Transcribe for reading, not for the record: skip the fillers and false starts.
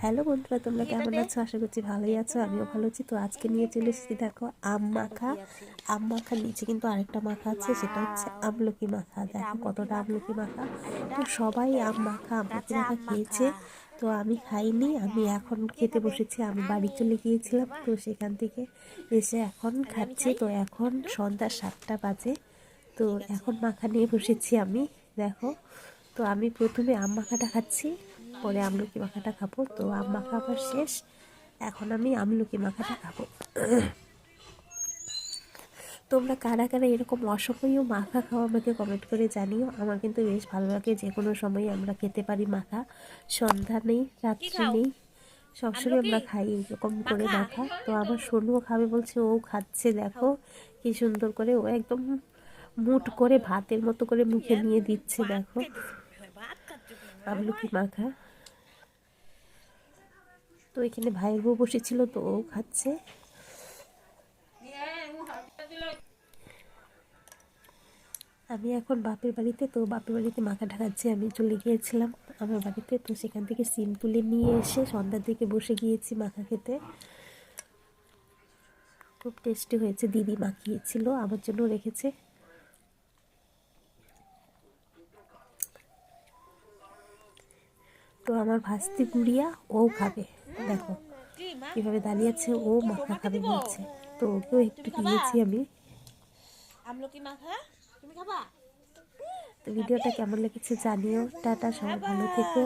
Hello বন্ধুরা, তোমরা কেমন আছো? আশা করছি ভালোই আছো, আমিও ভালো আছি। তো আজকে নিয়ে চলে এসেছি দেখো আম মাখা। আম মাখার নিচে কিন্তু আরেকটা মাখা আছে, সেটা হচ্ছে আমলকি মাখা। দেখো কতটা আমলকি মাখা। তো সবাই আম মাখা আমলকি মাখা খেয়েছে, তো আমি খাইনি। আমি এখন খেতে বসেছি। আমি বাড়ি চলে গিয়েছিলাম, তো সেখান থেকে এসে এখন খাচ্ছি। তো এখন সন্ধ্যা 7টা বাজে, তো এখন মাখা নিয়ে বসেছি আমি। দেখো, তো আমি প্রথমে আম মাখাটা খাচ্ছি, পরে আমলকি মাখাটা খাবো। তো আম মাখা আমার শেষ, এখন আমি আমলকি মাখাটা খাবো। তোমরা কারা কারা এরকম অসময়েও মাখা খাও আমাকে কমেন্ট করে জানিও। আমার কিন্তু বেশ ভালো লাগে, যে কোনো সময় আমরা খেতে পারি মাখা। সন্ধ্যা নেই, রাত্রি নেই, সবসময় আমরা খাই এরকম করে মাখা। তো আমার সোনুও খাবে বলছে, ও খাচ্ছে। দেখো কি সুন্দর করে ও একদম মুঠ করে ভাতের মতো করে মুখে নিয়ে দিচ্ছে। দেখো আমলকি মাখা। তো এখানে ভাইয়ের বউ বসেছিল, তো ও খাচ্ছে। আমি এখন বাপের বাড়িতে, তো বাপের বাড়িতে মাখা ঢাকাচ্ছে। আমি চলে গিয়েছিলাম আমার বাড়িতে, তো সেখান থেকে সিম তুলে নিয়ে এসে সন্ধ্যার দিকে বসে গিয়েছি মাখা খেতে। খুব টেস্টি হয়েছে, দিদি মাখিয়েছিল, আমার জন্য রেখেছে। তো আমার ভাস্তি গুড়িয়া ও খাবে, দেখো কিভাবে দাঁড়িয়ে আছে, ও মাখা খাবে বলছে। তো ওকেও একটু দিয়েছি আমি। আমলকি মাখা তুমি খাবা? তো ভিডিওটা কেমন লেগেছে জানিও। টাটা, সবাই ভালো থেকো।